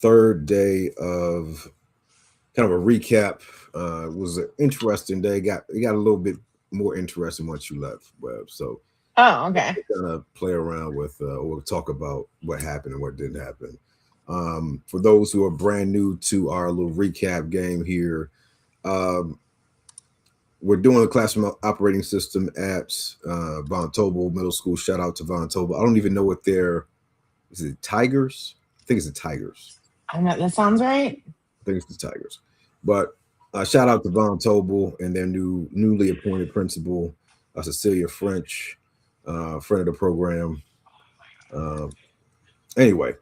third day of kind of a recap. It was an interesting day. It got a little bit more interesting once you left Web. So Oh, okay. kind of play around with or talk about what happened and what didn't happen. For those who are brand new to our little recap game here, um, we're doing a classroom operating system at Von Tobel Middle School. Shout out to Von Tobel. I don't even know what their is it Tigers? I think it's the Tigers. I know that sounds right. I think it's the Tigers. But shout out to Von Tobel and their newly appointed principal, Cecilia French, friend of the program. Uh, anyway,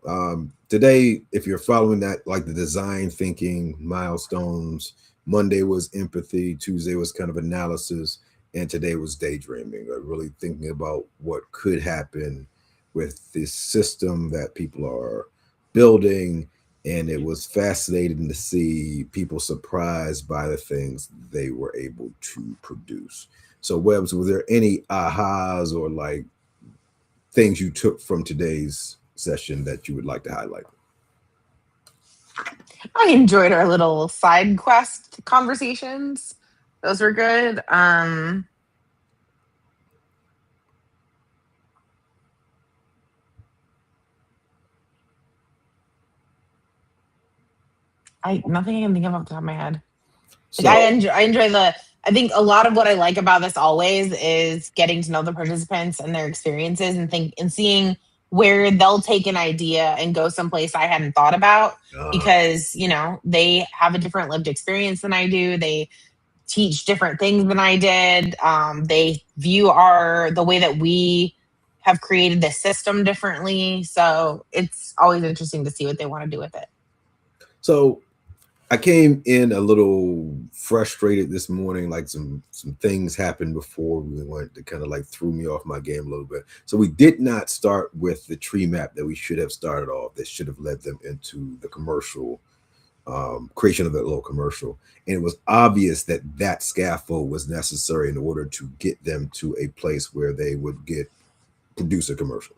today, if you're following that, like the design thinking milestones, Monday was empathy, Tuesday was kind of analysis, and today was daydreaming, really thinking about what could happen with this system that people are building. And it was fascinating to see people surprised by the things they were able to produce. So, Webbs, were there any ahas or like things you took from today's session that you would like to highlight? I enjoyed our little side quest conversations. Those were good. I nothing I can think of off the top of my head. Like So, I enjoy the I think a lot of what I like about this always is getting to know the participants and their experiences and think and seeing where they'll take an idea and go someplace I hadn't thought about uh, because, they have a different lived experience than I do. They teach different things than I did. They view the way that we have created this system differently. So it's always interesting to see what they want to do with it. so I came in a little frustrated this morning. Like some things happened before we went to kind of like threw me off my game a little bit. So we did not start with the tree map that we should have started off. That should have led them into the commercial creation of that little commercial. And it was obvious that that scaffold was necessary in order to get them to a place where they would get produce a commercial.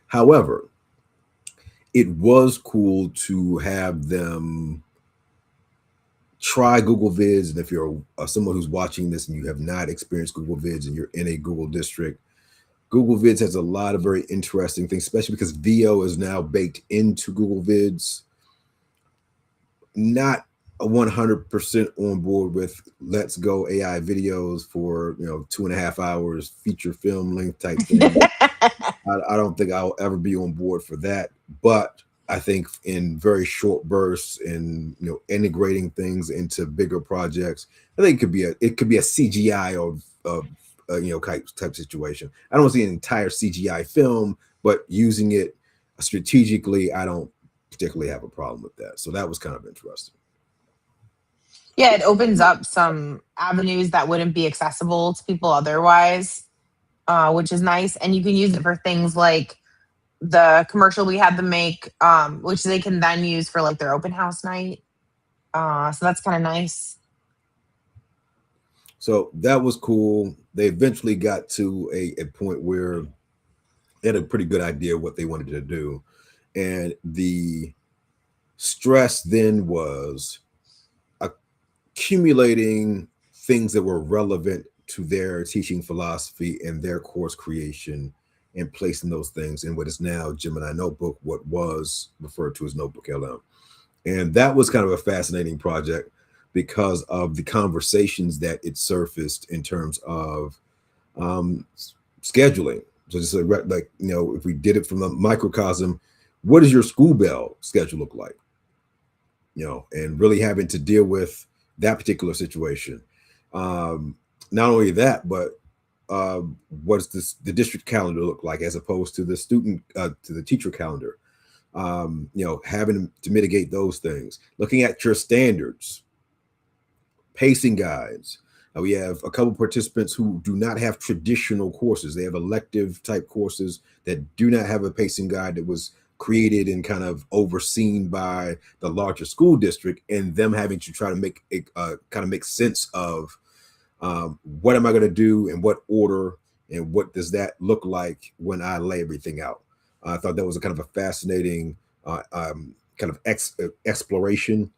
However, it was cool to have them try Google Vids. And if you're someone who's watching this and you have not experienced Google Vids and you're in a Google district, Google Vids has a lot of very interesting things, especially because VO is now baked into Google Vids. Not a 100% on board with let's go AI videos for 2.5 hours feature film length type thing. I don't think I'll ever be on board for that. But I think in very short bursts and integrating things into bigger projects, I think it could be a CGI of type situation. I don't see an entire CGI film, but using it strategically, I don't particularly have a problem with that. So that was kind of interesting. Yeah, it opens up some avenues that wouldn't be accessible to people otherwise, which is nice. And you can use it for things like the commercial we had them make, which they can then use for like their open house night. So that's kind of nice. So that was cool. They eventually got to a point where they had a pretty good idea what they wanted to do. And the stress then was accumulating things that were relevant to their teaching philosophy and their course creation and placing those things in what is now Gemini Notebook, what was referred to as Notebook LM. And that was kind of a fascinating project because of the conversations that it surfaced in terms of um, scheduling. So just like, if we did it from the microcosm, what does your school bell schedule look like? And really having to deal with that particular situation. Um, Not only that, but uh, what does the district calendar look like as opposed to the student to the teacher calendar? Having to mitigate those things, looking at your standards, pacing guides. We have a couple participants who do not have traditional courses. They have elective type courses that do not have a pacing guide that was created and kind of overseen by the larger school district, and them having to try to make it kind of make sense of what am I going to do in what order and what does that look like when I lay everything out. I thought that was a kind of a fascinating kind of exploration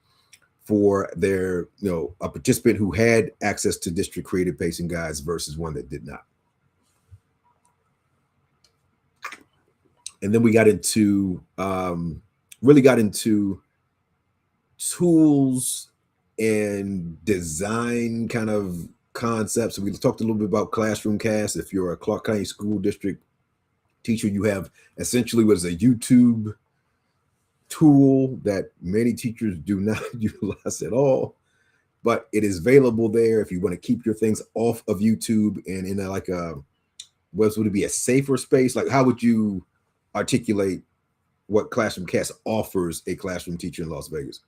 for their, a participant who had access to district creative pacing guides versus one that did not. And then we got into really got into tools and design kind of concepts. We talked a little bit about classroom cast. If you're a Clark County School District teacher, you have essentially what is a YouTube tool that many teachers do not utilize at all, but it is available there if you want to keep your things off of YouTube and in like a, what would it be, a safer space? Like, how would you articulate what Classroom Cast offers a classroom teacher in Las Vegas?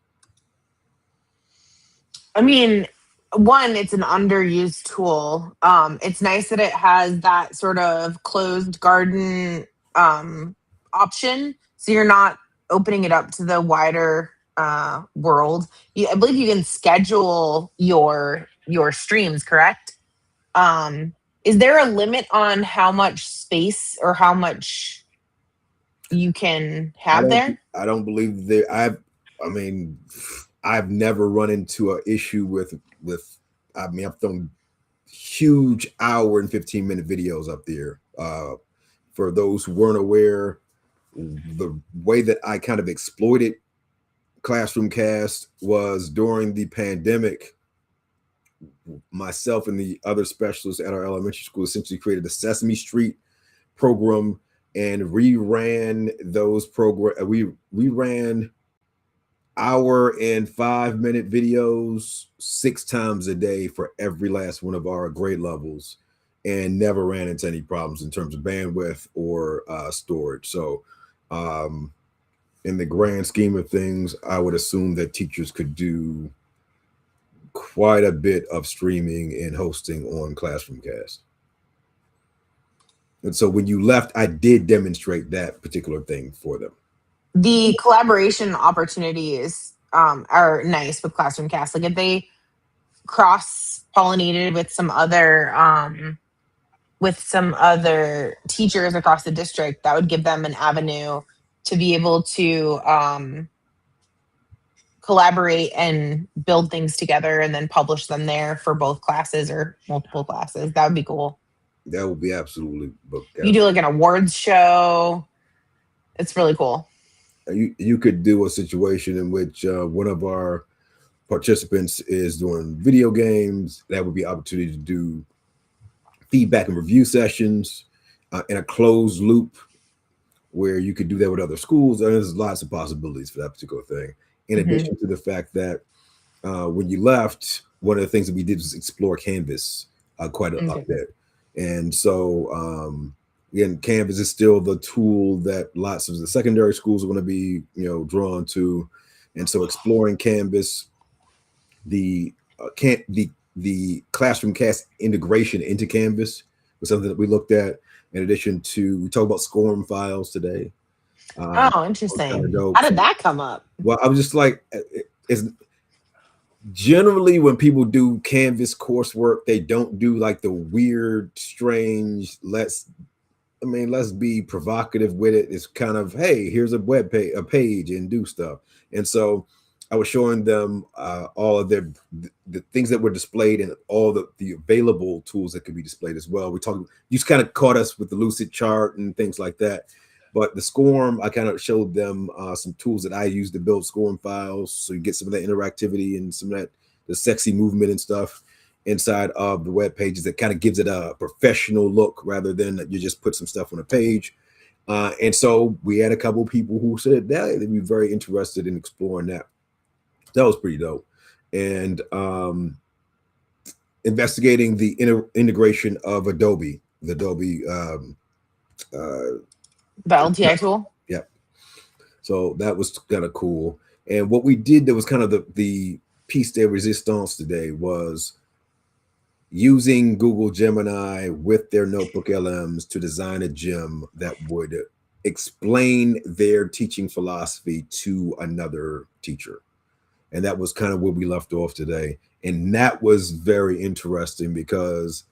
I mean, one, it's an underused tool. It's nice that it has that sort of closed garden option, so you're not opening it up to the wider world. I believe you can schedule your streams, correct? Is there a limit on how much space or how much you can have there? I don't believe there. I mean, I've never run into an issue with. I mean, I've thrown huge hour and 15-minute videos up there. For those who weren't aware, the way that I kind of exploited Classroom Cast was during the pandemic. Myself and the other specialists at our elementary school essentially created a Sesame Street program and reran those programs. We ran hour and 5-minute videos 6 times a day for every last one of our grade levels, and never ran into any problems in terms of bandwidth or storage. So in the grand scheme of things, I would assume that teachers could do quite a bit of streaming and hosting on Classroom Cast. And so when you left, I did demonstrate that particular thing for them. The collaboration opportunities are nice with Classroom Cast. Like if they cross pollinated with some other teachers across the district, that would give them an avenue to be able to collaborate and build things together and then publish them there for both classes or multiple classes. That would be cool. That would be absolutely. You do like an awards show. It's really cool. You could do a situation in which one of our participants is doing video games. That would be opportunity to do feedback and review sessions in a closed loop where you could do that with other schools. There's lots of possibilities for that particular thing. In addition to the fact that when you left, one of the things that we did was explore Canvas quite a bit. And so again, Canvas is still the tool that lots of the secondary schools are going to be, drawn to. And so exploring Canvas, the Classroom Cast integration into Canvas was something that we looked at. In addition to, we talked about SCORM files today. Oh, interesting. How did that come up? Well, I was just like, it's generally when people do Canvas coursework, they don't do like the weird, strange, let's be provocative with it. It's kind of, hey, here's a page and do stuff. And so I was showing them all of the things that were displayed and all the available tools that could be displayed as well. You just kind of caught us with the Lucid chart and things like that. But the SCORM, I kind of showed them some tools that I use to build SCORM files, so you get some of that interactivity and some of that, the sexy movement and stuff inside of the web pages that kind of gives it a professional look rather than you just put some stuff on a page. And so we had a couple of people who said that they'd be very interested in exploring that. That was pretty dope. And investigating the integration of Adobe, the Adobe the LTI tool. Yep. So that was kind of cool. And what we did that was kind of the piece de resistance today was using Google Gemini with their notebook LMs to design a gem that would explain their teaching philosophy to another teacher. And that was kind of where we left off today. And that was very interesting because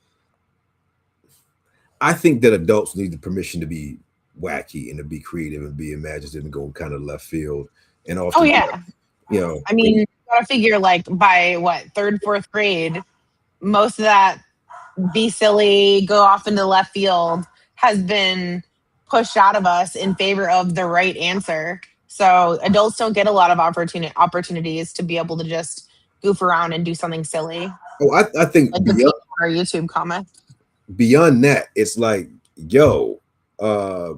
I think that adults need the permission to be wacky and to be creative and be imaginative and go kind of left field. and Oh often, yeah. you know, I mean, you gotta figure like by what, third, fourth grade, most of that be silly, go off into left field has been pushed out of us in favor of the right answer. So adults don't get a lot of opportunities to be able to just goof around and do something silly, I think like the peanut butter YouTube comment. beyond that, it's like, yo, uh,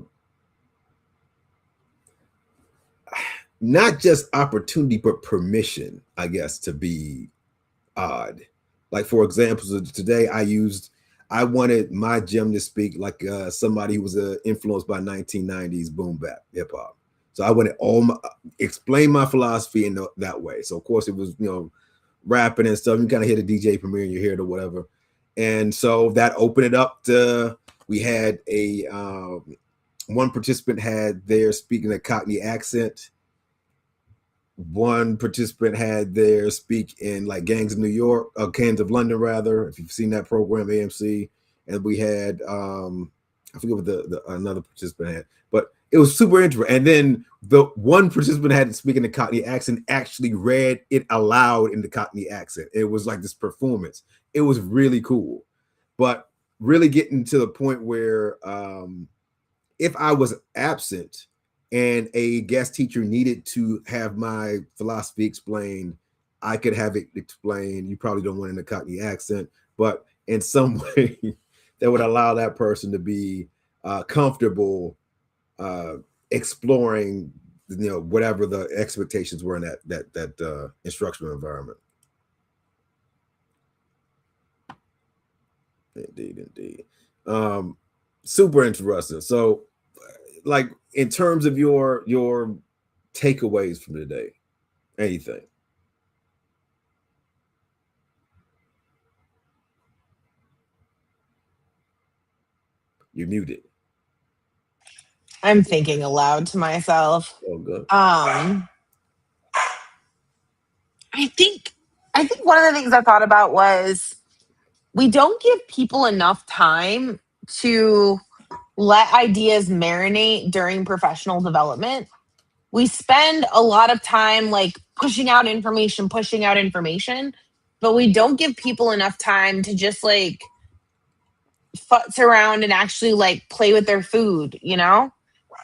not just opportunity, but permission, I guess, to be odd. Like for example, today I wanted my gym to speak like somebody who was influenced by 1990s boom bap hip hop. So I wanted explain my philosophy in that way. So of course it was rapping and stuff. You kind of hear the DJ premiere and you hear it or whatever, and so that opened it up to we had a one participant had their speaking a Cockney accent, one participant had their speak in like Gangs of New York, Gangs of London rather, if you've seen that program, AMC. And we had I forget what the another participant had, but it was super interesting. And then the one participant had to speak in the Cockney accent, actually read it aloud in the Cockney accent. It was like this performance. It was really cool. But really getting to the point where if I was absent and a guest teacher needed to have my philosophy explained, I could have it explained. You probably don't want it in a Cockney accent, but in some way that would allow that person to be comfortable exploring, whatever the expectations were in that instructional environment. Indeed. Super interesting. So, like in terms of your takeaways from today, anything? You're muted. I'm thinking aloud to myself. Oh, good. Um, I think I think one of the things I thought about was we don't give people enough time to let ideas marinate during professional development. We spend a lot of time like pushing out information, but we don't give people enough time to just like futz around and actually like play with their food, you know?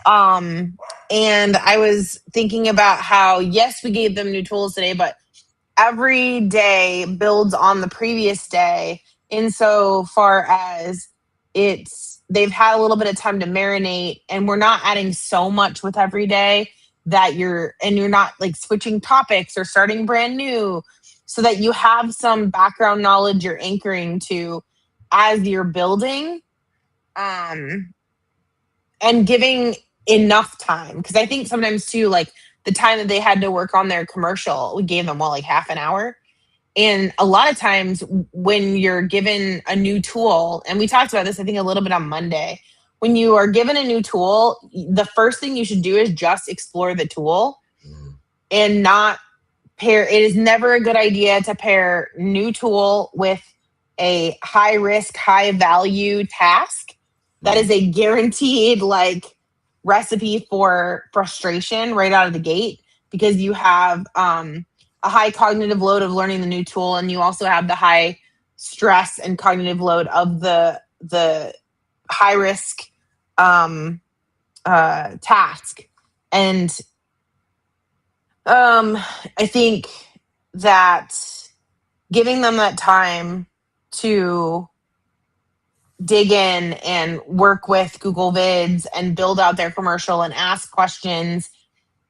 Um, and I was thinking about how, yes, we gave them new tools today, but every day builds on the previous day insofar as they've had a little bit of time to marinate, and we're not adding so much with every day that you're not like switching topics or starting brand new, so that you have some background knowledge you're anchoring to as you're building, um and giving enough time, because I think sometimes too, like the time that they had to work on their commercial, we gave them like half an hour. And a lot of times when you're given a new tool, and we talked about this, I think, a little bit on Monday, when you are given a new tool, the first thing you should do is just explore the tool and not pair. It is never a good idea to pair new tool with a high risk, high value task. That is a guaranteed like recipe for frustration right out of the gate, because you have a high cognitive load of learning the new tool, and you also have the high stress and cognitive load of the high risk task. And I think that giving them that time to dig in and work with Google Vids and build out their commercial and ask questions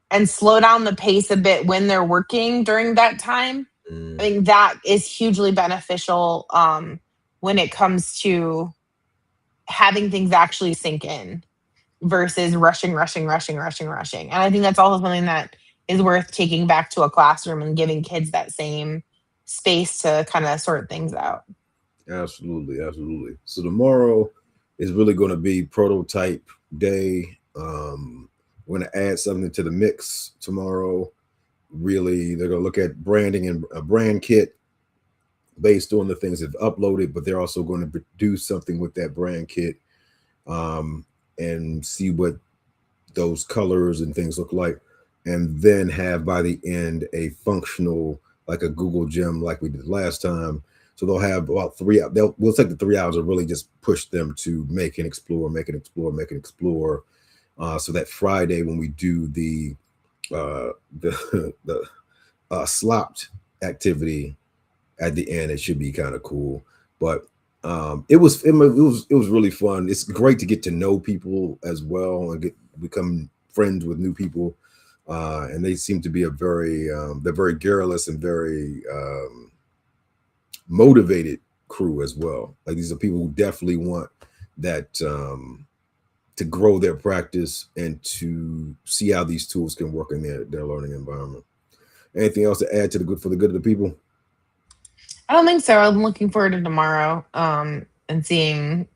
and slow down the pace a bit when they're working during that time. I think that is hugely beneficial when it comes to having things actually sink in versus rushing. And I think that's also something that is worth taking back to a classroom and giving kids that same space to kind of sort things out. Absolutely. So tomorrow is really going to be prototype day. We're going to add something to the mix tomorrow. Really, they're going to look at branding and a brand kit based on the things they've uploaded, but they're also going to do something with that brand kit and see what those colors and things look like. and then have by the end a functional, like a Google Gym like we did last time. So they'll have about we'll take the 3 hours and really just push them to make and explore, make and explore, make and explore. So that Friday when we do the slopped activity at the end, it should be kind of cool. But it was really fun. It's great to get to know people as well and become friends with new people. And they seem to be they're very garrulous and very motivated crew as well. Like these are people who definitely want that to grow their practice and to see how these tools can work in their learning environment. Anything else to add to the good for the good of the people? I don't think so. I'm looking forward to tomorrow, and seeing,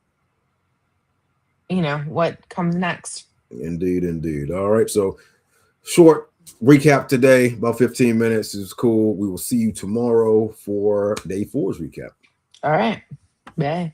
what comes next. Indeed, indeed. All right. So short recap today, about 15 minutes is cool. We will see you tomorrow for day four's recap. All right. Bye.